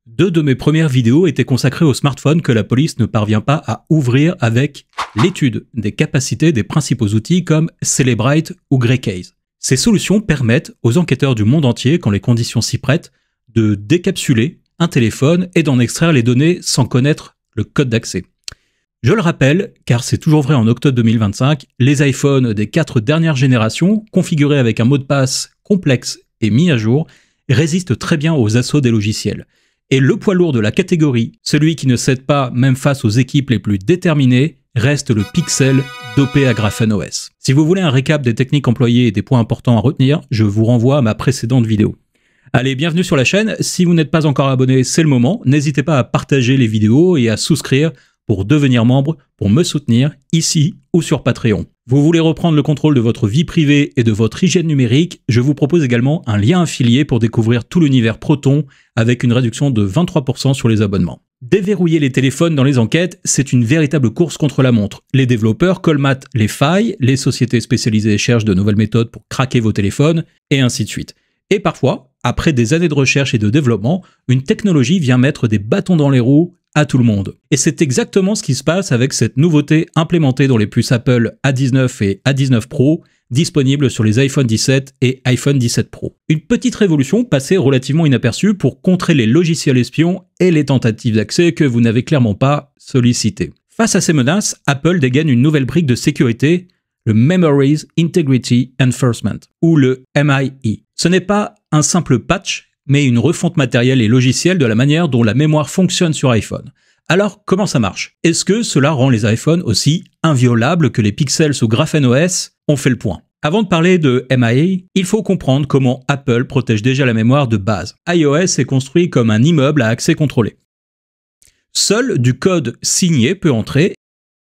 Deux de mes premières vidéos étaient consacrées aux smartphones que la police ne parvient pas à ouvrir avec l'étude des capacités des principaux outils comme Cellebrite ou Greycase. Ces solutions permettent aux enquêteurs du monde entier, quand les conditions s'y prêtent, de décapsuler un téléphone et d'en extraire les données sans connaître le code d'accès. Je le rappelle, car c'est toujours vrai en octobre 2025, les iPhones des 4 dernières générations, configurés avec un mot de passe complexe et mis à jour, résistent très bien aux assauts des logiciels. Et le poids lourd de la catégorie, celui qui ne cède pas même face aux équipes les plus déterminées, reste le Pixel dopé à Graphene OS. Si vous voulez un récap des techniques employées et des points importants à retenir, je vous renvoie à ma précédente vidéo. Allez, bienvenue sur la chaîne. Si vous n'êtes pas encore abonné, c'est le moment. N'hésitez pas à partager les vidéos et à souscrire pour devenir membre, pour me soutenir ici ou sur Patreon. Vous voulez reprendre le contrôle de votre vie privée et de votre hygiène numérique, je vous propose également un lien affilié pour découvrir tout l'univers Proton avec une réduction de 23% sur les abonnements. Déverrouiller les téléphones dans les enquêtes, c'est une véritable course contre la montre. Les développeurs colmatent les failles, les sociétés spécialisées cherchent de nouvelles méthodes pour craquer vos téléphones, et ainsi de suite. Et parfois, après des années de recherche et de développement, une technologie vient mettre des bâtons dans les roues à tout le monde. Et c'est exactement ce qui se passe avec cette nouveauté implémentée dans les puces Apple A19 et A19 Pro, disponibles sur les iPhone 17 et iPhone 17 Pro. Une petite révolution passée relativement inaperçue pour contrer les logiciels espions et les tentatives d'accès que vous n'avez clairement pas sollicitées. Face à ces menaces, Apple dégaine une nouvelle brique de sécurité, le Memory Integrity Enforcement, ou le MIE. Ce n'est pas un simple patch, mais une refonte matérielle et logicielle de la manière dont la mémoire fonctionne sur iPhone. Alors, comment ça marche? Est-ce que cela rend les iPhones aussi inviolables que les Pixels sous Graphene OS? On fait le point. Avant de parler de MIE, il faut comprendre comment Apple protège déjà la mémoire de base. iOS est construit comme un immeuble à accès contrôlé. Seul du code signé peut entrer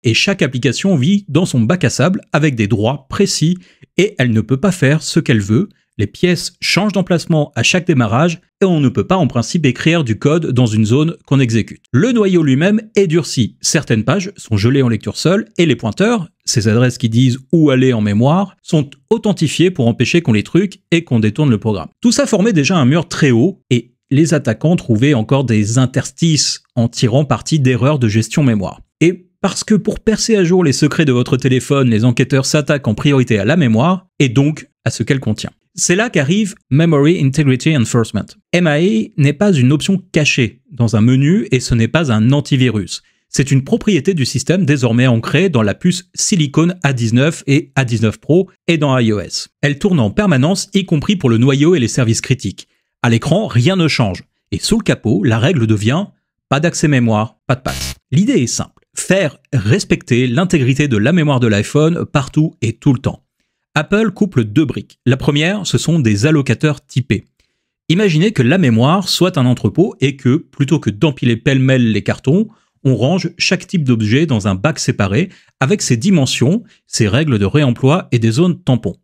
et chaque application vit dans son bac à sable avec des droits précis et elle ne peut pas faire ce qu'elle veut. Les pièces changent d'emplacement à chaque démarrage et on ne peut pas en principe écrire du code dans une zone qu'on exécute. Le noyau lui-même est durci. Certaines pages sont gelées en lecture seule et les pointeurs, ces adresses qui disent où aller en mémoire, sont authentifiés pour empêcher qu'on les truque et qu'on détourne le programme. Tout ça formait déjà un mur très haut et les attaquants trouvaient encore des interstices en tirant parti d'erreurs de gestion mémoire. Et parce que pour percer à jour les secrets de votre téléphone, les enquêteurs s'attaquent en priorité à la mémoire et donc à ce qu'elle contient. C'est là qu'arrive Memory Integrity Enforcement. MIE n'est pas une option cachée dans un menu et ce n'est pas un antivirus. C'est une propriété du système désormais ancrée dans la puce Silicon A19 et A19 Pro et dans iOS. Elle tourne en permanence, y compris pour le noyau et les services critiques. À l'écran, rien ne change. Et sous le capot, la règle devient pas d'accès mémoire, pas de passe. L'idée est simple. Faire respecter l'intégrité de la mémoire de l'iPhone partout et tout le temps. Apple couple deux briques. La première, ce sont des allocateurs typés. Imaginez que la mémoire soit un entrepôt et que, plutôt que d'empiler pêle-mêle les cartons, on range chaque type d'objet dans un bac séparé avec ses dimensions, ses règles de réemploi et des zones tampons.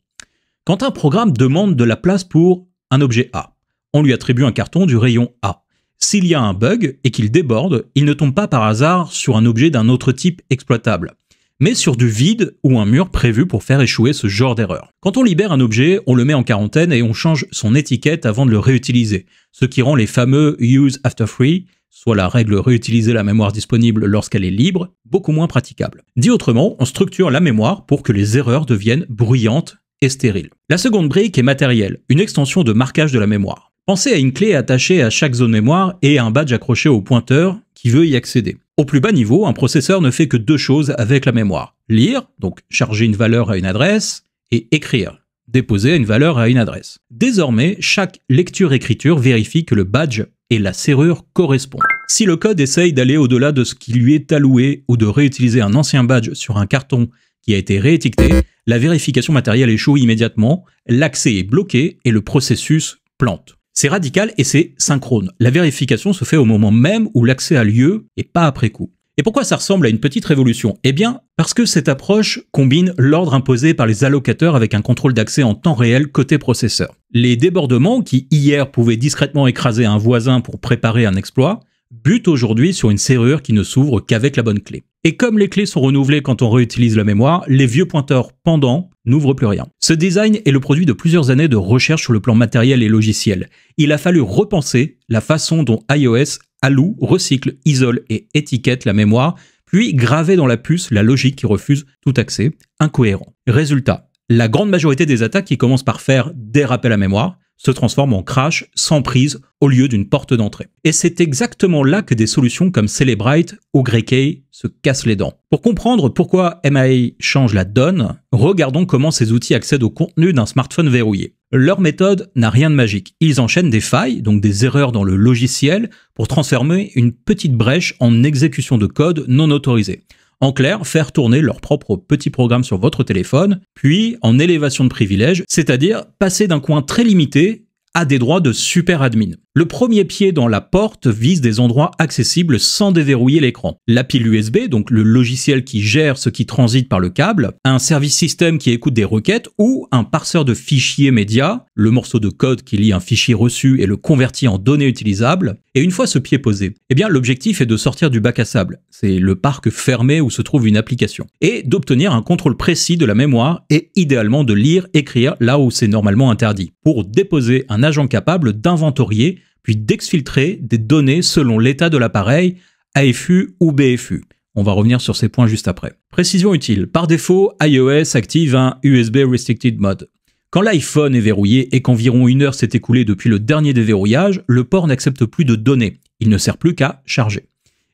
Quand un programme demande de la place pour un objet A, on lui attribue un carton du rayon A. S'il y a un bug et qu'il déborde, il ne tombe pas par hasard sur un objet d'un autre type exploitable, mais sur du vide ou un mur prévu pour faire échouer ce genre d'erreur. Quand on libère un objet, on le met en quarantaine et on change son étiquette avant de le réutiliser, ce qui rend les fameux Use After Free, soit la règle réutiliser la mémoire disponible lorsqu'elle est libre, beaucoup moins praticable. Dit autrement, on structure la mémoire pour que les erreurs deviennent bruyantes et stériles. La seconde brique est matérielle, une extension de marquage de la mémoire. Pensez à une clé attachée à chaque zone mémoire et à un badge accroché au pointeur qui veut y accéder. Au plus bas niveau, un processeur ne fait que deux choses avec la mémoire. Lire, donc charger une valeur à une adresse, et écrire, déposer une valeur à une adresse. Désormais, chaque lecture-écriture vérifie que le badge et la serrure correspondent. Si le code essaye d'aller au-delà de ce qui lui est alloué ou de réutiliser un ancien badge sur un carton qui a été réétiqueté, la vérification matérielle échoue immédiatement, l'accès est bloqué et le processus plante. C'est radical et c'est synchrone. La vérification se fait au moment même où l'accès a lieu et pas après coup. Et pourquoi ça ressemble à une petite révolution? Eh bien, parce que cette approche combine l'ordre imposé par les allocateurs avec un contrôle d'accès en temps réel côté processeur. Les débordements qui hier pouvaient discrètement écraser un voisin pour préparer un exploit, butent aujourd'hui sur une serrure qui ne s'ouvre qu'avec la bonne clé. Et comme les clés sont renouvelées quand on réutilise la mémoire, les vieux pointeurs pendants n'ouvrent plus rien. Ce design est le produit de plusieurs années de recherche sur le plan matériel et logiciel. Il a fallu repenser la façon dont iOS alloue, recycle, isole et étiquette la mémoire, puis graver dans la puce la logique qui refuse tout accès, incohérent. Résultat, la grande majorité des attaques qui commencent par faire déraper la mémoire se transforment en crash sans prise au lieu d'une porte d'entrée. Et c'est exactement là que des solutions comme Cellebrite ou GreyKey se cassent les dents. Pour comprendre pourquoi MIA change la donne, regardons comment ces outils accèdent au contenu d'un smartphone verrouillé. Leur méthode n'a rien de magique. Ils enchaînent des failles, donc des erreurs dans le logiciel, pour transformer une petite brèche en exécution de code non autorisé. En clair, faire tourner leur propre petit programme sur votre téléphone, puis en élévation de privilèges, c'est-à-dire passer d'un coin très limité à des droits de super admin. Le premier pied dans la porte vise des endroits accessibles sans déverrouiller l'écran. La pile USB, donc le logiciel qui gère ce qui transite par le câble, un service système qui écoute des requêtes ou un parseur de fichiers médias, le morceau de code qui lit un fichier reçu et le convertit en données utilisables. Et une fois ce pied posé, eh bien l'objectif est de sortir du bac à sable, c'est le parc fermé où se trouve une application, et d'obtenir un contrôle précis de la mémoire et idéalement de lire, écrire là où c'est normalement interdit, pour déposer un agent capable d'inventorier puis d'exfiltrer des données selon l'état de l'appareil, AFU ou BFU. On va revenir sur ces points juste après. Précision utile. Par défaut, iOS active un USB Restricted Mode. Quand l'iPhone est verrouillé et qu'environ 1 heure s'est écoulée depuis le dernier déverrouillage, le port n'accepte plus de données. Il ne sert plus qu'à charger.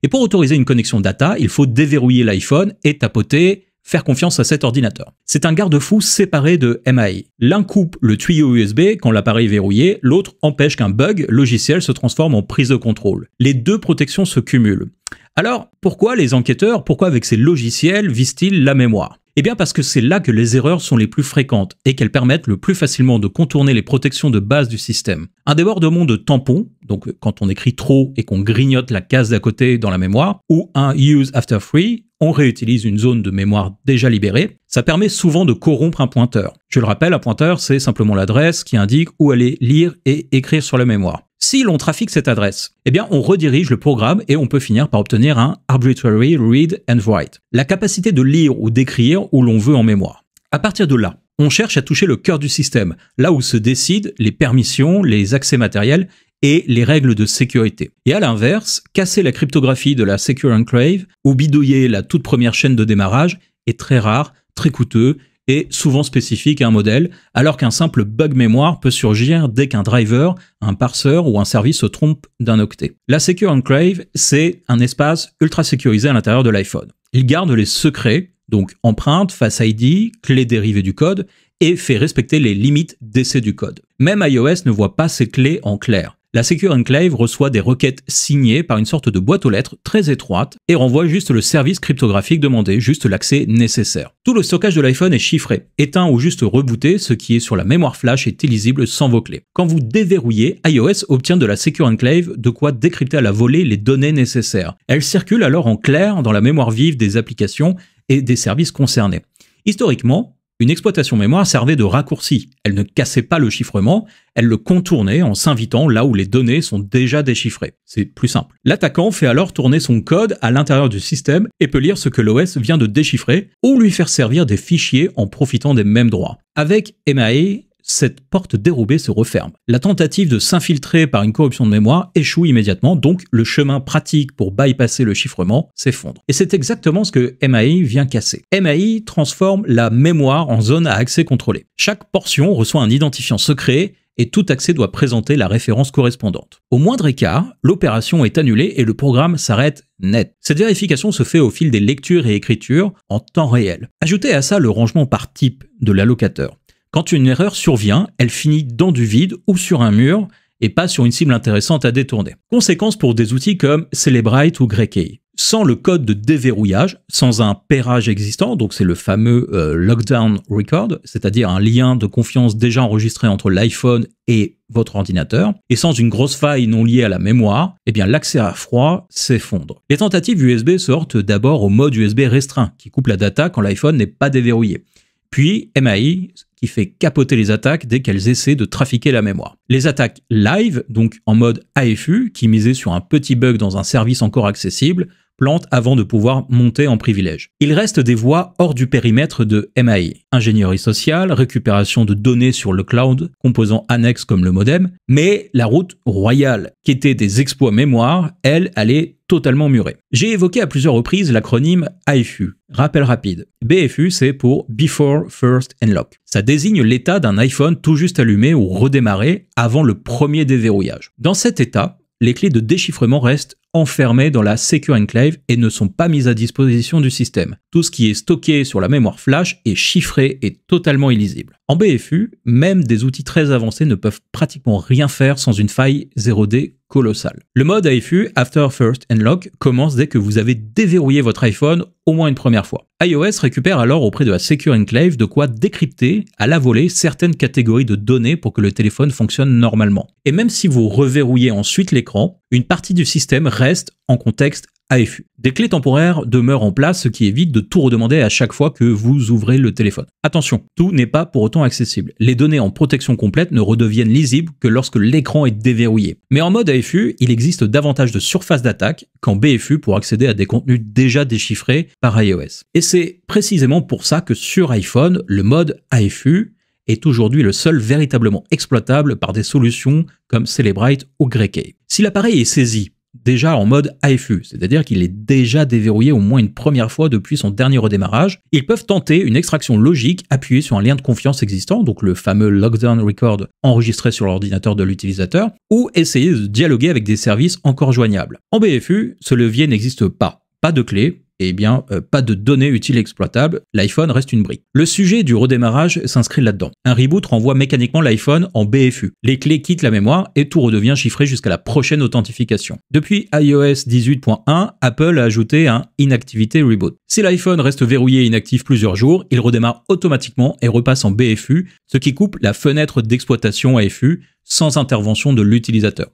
Et pour autoriser une connexion data, il faut déverrouiller l'iPhone et tapoter « Faire confiance à cet ordinateur ». C'est un garde-fou séparé de MIA. L'un coupe le tuyau USB quand l'appareil est verrouillé, l'autre empêche qu'un bug logiciel se transforme en prise de contrôle. Les deux protections se cumulent. Alors, pourquoi les enquêteurs, pourquoi avec ces logiciels visent-ils la mémoire ? Eh bien parce que c'est là que les erreurs sont les plus fréquentes et qu'elles permettent le plus facilement de contourner les protections de base du système. Un débordement de tampon, donc quand on écrit trop et qu'on grignote la case d'à côté dans la mémoire, ou un use after free, on réutilise une zone de mémoire déjà libérée, ça permet souvent de corrompre un pointeur. Je le rappelle, un pointeur, c'est simplement l'adresse qui indique où aller lire et écrire sur la mémoire. Si l'on trafique cette adresse, eh bien on redirige le programme et on peut finir par obtenir un arbitrary read and write, la capacité de lire ou d'écrire où l'on veut en mémoire. À partir de là, on cherche à toucher le cœur du système, là où se décident les permissions, les accès matériels et les règles de sécurité. Et à l'inverse, casser la cryptographie de la Secure Enclave ou bidouiller la toute première chaîne de démarrage est très rare, très coûteux et souvent spécifique à un modèle, alors qu'un simple bug mémoire peut surgir dès qu'un driver, un parseur ou un service se trompe d'un octet. La Secure Enclave, c'est un espace ultra sécurisé à l'intérieur de l'iPhone. Il garde les secrets, donc empreinte, Face ID, clés dérivées du code, et fait respecter les limites d'essai du code. Même iOS ne voit pas ces clés en clair. La Secure Enclave reçoit des requêtes signées par une sorte de boîte aux lettres très étroite et renvoie juste le service cryptographique demandé, juste l'accès nécessaire. Tout le stockage de l'iPhone est chiffré, éteint ou juste rebooté, ce qui est sur la mémoire flash est illisible sans vos clés. Quand vous déverrouillez, iOS obtient de la Secure Enclave de quoi décrypter à la volée les données nécessaires. Elles circulent alors en clair dans la mémoire vive des applications et des services concernés. Historiquement, une exploitation mémoire servait de raccourci. Elle ne cassait pas le chiffrement, elle le contournait en s'invitant là où les données sont déjà déchiffrées. C'est plus simple. L'attaquant fait alors tourner son code à l'intérieur du système et peut lire ce que l'OS vient de déchiffrer ou lui faire servir des fichiers en profitant des mêmes droits. Avec MIA, cette porte dérobée se referme. La tentative de s'infiltrer par une corruption de mémoire échoue immédiatement, donc le chemin pratique pour bypasser le chiffrement s'effondre. Et c'est exactement ce que MIA vient casser. MIA transforme la mémoire en zone à accès contrôlé. Chaque portion reçoit un identifiant secret et tout accès doit présenter la référence correspondante. Au moindre écart, l'opération est annulée et le programme s'arrête net. Cette vérification se fait au fil des lectures et écritures en temps réel. Ajoutez à ça le rangement par type de l'allocateur. Quand une erreur survient, elle finit dans du vide ou sur un mur et pas sur une cible intéressante à détourner. Conséquence pour des outils comme Cellebrite ou GreyKey. Sans le code de déverrouillage, sans un pairage existant, donc c'est le fameux lockdown record, c'est-à-dire un lien de confiance déjà enregistré entre l'iPhone et votre ordinateur, et sans une grosse faille non liée à la mémoire, eh bien l'accès à froid s'effondre. Les tentatives USB se heurtent d'abord au mode USB restreint, qui coupe la data quand l'iPhone n'est pas déverrouillé. Puis MIA qui fait capoter les attaques dès qu'elles essaient de trafiquer la mémoire. Les attaques live, donc en mode AFU, qui misaient sur un petit bug dans un service encore accessible, plantent avant de pouvoir monter en privilège. Il reste des voies hors du périmètre de MAI. Ingénierie sociale, récupération de données sur le cloud, composants annexes comme le modem, mais la route royale, qui était des exploits mémoire, elle est totalement murée. J'ai évoqué à plusieurs reprises l'acronyme AFU. Rappel rapide. BFU, c'est pour Before First Unlock. Ça désigne l'état d'un iPhone tout juste allumé ou redémarré avant le premier déverrouillage. Dans cet état, les clés de déchiffrement restent enfermées dans la Secure Enclave et ne sont pas mises à disposition du système. Tout ce qui est stocké sur la mémoire flash est chiffré et totalement illisible. En BFU, même des outils très avancés ne peuvent pratiquement rien faire sans une faille 0D colossale. Le mode AFU, After First Unlock, commence dès que vous avez déverrouillé votre iPhone au moins une première fois. iOS récupère alors auprès de la Secure Enclave de quoi décrypter à la volée certaines catégories de données pour que le téléphone fonctionne normalement. Et même si vous reverrouillez ensuite l'écran, une partie du système reste en contexte AFU. Des clés temporaires demeurent en place, ce qui évite de tout redemander à chaque fois que vous ouvrez le téléphone. Attention, tout n'est pas pour autant accessible. Les données en protection complète ne redeviennent lisibles que lorsque l'écran est déverrouillé. Mais en mode AFU, il existe davantage de surface d'attaque qu'en BFU pour accéder à des contenus déjà déchiffrés par iOS. Et c'est précisément pour ça que sur iPhone, le mode AFU est aujourd'hui le seul véritablement exploitable par des solutions comme Celebrite ou Greycave. Si l'appareil est saisi déjà en mode AFU, c'est-à-dire qu'il est déjà déverrouillé au moins une première fois depuis son dernier redémarrage, ils peuvent tenter une extraction logique appuyée sur un lien de confiance existant, donc le fameux Lockdown Record enregistré sur l'ordinateur de l'utilisateur, ou essayer de dialoguer avec des services encore joignables. En BFU, ce levier n'existe pas. Pas de clé, et bien pas de données utiles exploitables, l'iPhone reste une brique. Le sujet du redémarrage s'inscrit là-dedans. Un reboot renvoie mécaniquement l'iPhone en BFU. Les clés quittent la mémoire et tout redevient chiffré jusqu'à la prochaine authentification. Depuis iOS 18.1, Apple a ajouté un Inactivity Reboot. Si l'iPhone reste verrouillé et inactif plusieurs jours, il redémarre automatiquement et repasse en BFU, ce qui coupe la fenêtre d'exploitation AFU sans intervention de l'utilisateur.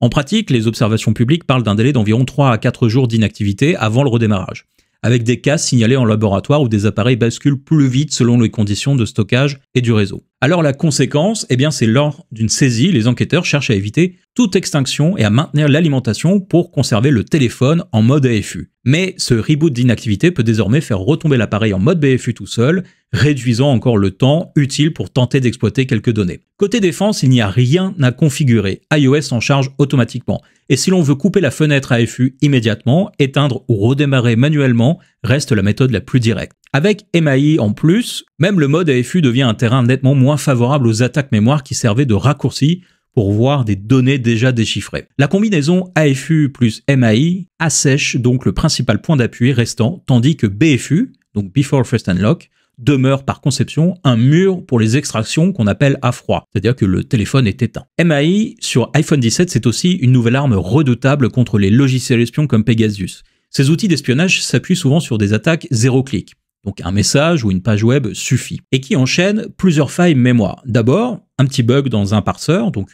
En pratique, les observations publiques parlent d'un délai d'environ 3 à 4 jours d'inactivité avant le redémarrage, avec des cas signalés en laboratoire où des appareils basculent plus vite selon les conditions de stockage et du réseau. Alors la conséquence, c'est lors d'une saisie, les enquêteurs cherchent à éviter toute extinction et à maintenir l'alimentation pour conserver le téléphone en mode AFU. Mais ce reboot d'inactivité peut désormais faire retomber l'appareil en mode BFU tout seul, réduisant encore le temps utile pour tenter d'exploiter quelques données. Côté défense, il n'y a rien à configurer. iOS s'en charge automatiquement. Et si l'on veut couper la fenêtre AFU immédiatement, éteindre ou redémarrer manuellement reste la méthode la plus directe. Avec MAI en plus, même le mode AFU devient un terrain nettement moins favorable aux attaques mémoire qui servaient de raccourci pour voir des données déjà déchiffrées. La combinaison AFU plus MAI assèche donc le principal point d'appui restant, tandis que BFU, donc Before First Unlock, demeure par conception un mur pour les extractions qu'on appelle à froid, c'est-à-dire que le téléphone est éteint. MAI sur iPhone 17, c'est aussi une nouvelle arme redoutable contre les logiciels espions comme Pegasus. Ces outils d'espionnage s'appuient souvent sur des attaques zéro-clic. Donc un message ou une page web suffit, et qui enchaîne plusieurs failles mémoire. D'abord, un petit bug dans un parseur, donc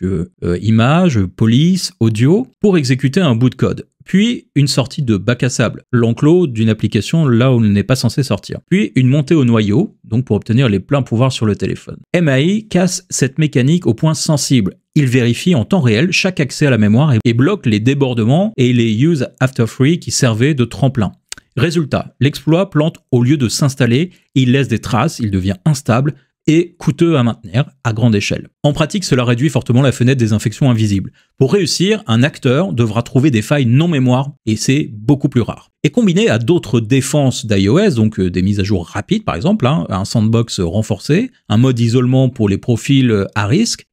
image, police, audio, pour exécuter un bout de code. Puis une sortie de bac à sable, l'enclos d'une application là où elle n'est pas censée sortir. Puis une montée au noyau, donc pour obtenir les pleins pouvoirs sur le téléphone. MAI casse cette mécanique au point sensible. Il vérifie en temps réel chaque accès à la mémoire et bloque les débordements et les use after free qui servaient de tremplin. Résultat, l'exploit plante au lieu de s'installer, il laisse des traces, il devient instable et coûteux à maintenir à grande échelle. En pratique, cela réduit fortement la fenêtre des infections invisibles. Pour réussir, un acteur devra trouver des failles non mémoire et c'est beaucoup plus rare. Et combiné à d'autres défenses d'iOS, donc des mises à jour rapides par exemple, un sandbox renforcé, un mode isolement pour les profils à risque,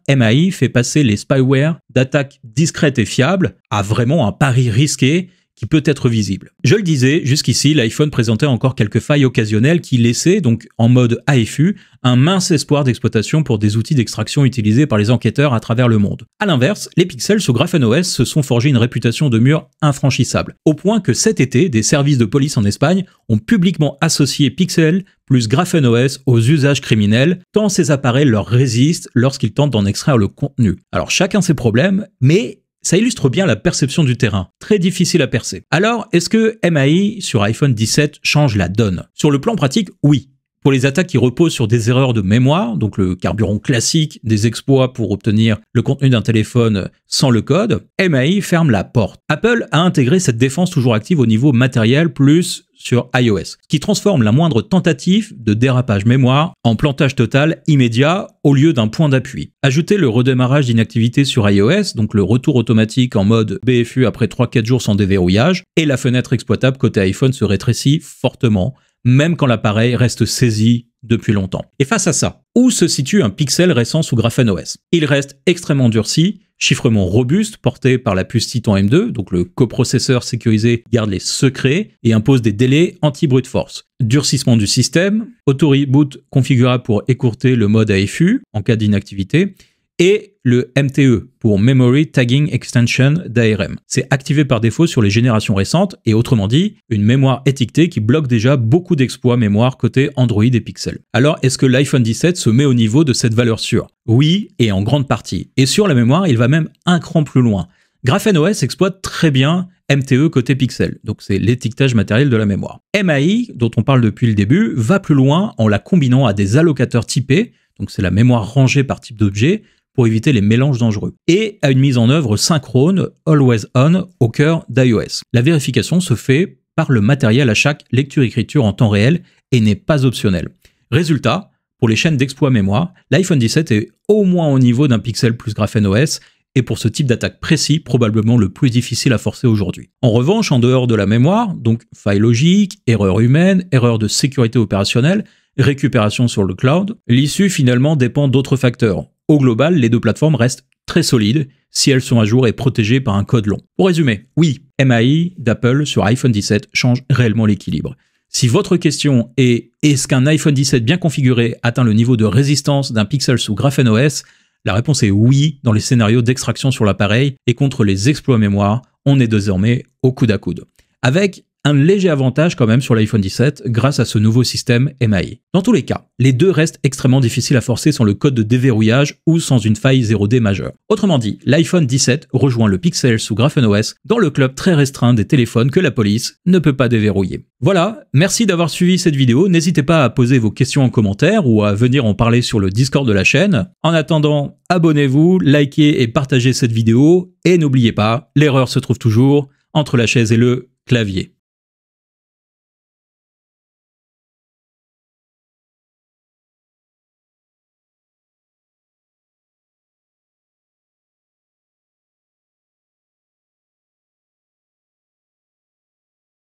MAI fait passer les spyware d'attaques discrètes et fiables à vraiment un pari risqué qui peut être visible. Je le disais, jusqu'ici, l'iPhone présentait encore quelques failles occasionnelles qui laissaient, donc en mode AFU, un mince espoir d'exploitation pour des outils d'extraction utilisés par les enquêteurs à travers le monde. A l'inverse, les pixels sous GrapheneOS se sont forgés une réputation de mur infranchissable, au point que cet été, des services de police en Espagne ont publiquement associé Pixel plus GrapheneOS aux usages criminels, tant ces appareils leur résistent lorsqu'ils tentent d'en extraire le contenu. Alors chacun ses problèmes, mais ça illustre bien la perception du terrain, très difficile à percer. Alors, est-ce que MAI sur iPhone 17 change la donne? Sur le plan pratique, oui. Pour les attaques qui reposent sur des erreurs de mémoire, donc le carburant classique des exploits pour obtenir le contenu d'un téléphone sans le code, MAI ferme la porte. Apple a intégré cette défense toujours active au niveau matériel plus sur iOS, ce qui transforme la moindre tentative de dérapage mémoire en plantage total immédiat au lieu d'un point d'appui. Ajoutez le redémarrage d'inactivité sur iOS, donc le retour automatique en mode BFU après 3-4 jours sans déverrouillage, et la fenêtre exploitable côté iPhone se rétrécit fortement, même quand l'appareil reste saisi depuis longtemps. Et face à ça, où se situe un Pixel récent sous Graphene OS? Il reste extrêmement durci, chiffrement robuste porté par la puce Titan M2, donc le coprocesseur sécurisé garde les secrets et impose des délais anti-brute force. Durcissement du système, auto-reboot configurable pour écourter le mode AFU en cas d'inactivité, et le MTE pour Memory Tagging Extension d'ARM. C'est activé par défaut sur les générations récentes et autrement dit, une mémoire étiquetée qui bloque déjà beaucoup d'exploits mémoire côté Android et Pixel. Alors, est-ce que l'iPhone 17 se met au niveau de cette valeur sûre? Oui, et en grande partie. Et sur la mémoire, il va même un cran plus loin. Graphene OS exploite très bien MTE côté Pixel, donc c'est l'étiquetage matériel de la mémoire. MAI, dont on parle depuis le début, va plus loin en la combinant à des allocateurs typés, donc c'est la mémoire rangée par type d'objet, pour éviter les mélanges dangereux, et à une mise en œuvre synchrone, always on, au cœur d'iOS. La vérification se fait par le matériel à chaque lecture-écriture en temps réel et n'est pas optionnelle. Résultat, pour les chaînes d'exploit mémoire, l'iPhone 17 est au moins au niveau d'un Pixel plus Graphene OS, et pour ce type d'attaque précis, probablement le plus difficile à forcer aujourd'hui. En revanche, en dehors de la mémoire, donc faille logique, erreur humaine, erreur de sécurité opérationnelle, récupération sur le cloud, l'issue finalement dépend d'autres facteurs. Au global, les deux plateformes restent très solides si elles sont à jour et protégées par un code long. Pour résumer, oui, MAI d'Apple sur iPhone 17 change réellement l'équilibre. Si votre question est « est-ce qu'un iPhone 17 bien configuré atteint le niveau de résistance d'un Pixel sous Graphene OS ?» La réponse est oui dans les scénarios d'extraction sur l'appareil et contre les exploits mémoire, on est désormais au coude à coude. Avec un léger avantage quand même sur l'iPhone 17 grâce à ce nouveau système MAI. Dans tous les cas, les deux restent extrêmement difficiles à forcer sans le code de déverrouillage ou sans une faille 0D majeure. Autrement dit, l'iPhone 17 rejoint le Pixel sous Graphene OS dans le club très restreint des téléphones que la police ne peut pas déverrouiller. Voilà, merci d'avoir suivi cette vidéo, n'hésitez pas à poser vos questions en commentaire ou à venir en parler sur le Discord de la chaîne. En attendant, abonnez-vous, likez et partagez cette vidéo et n'oubliez pas, l'erreur se trouve toujours entre la chaise et le clavier.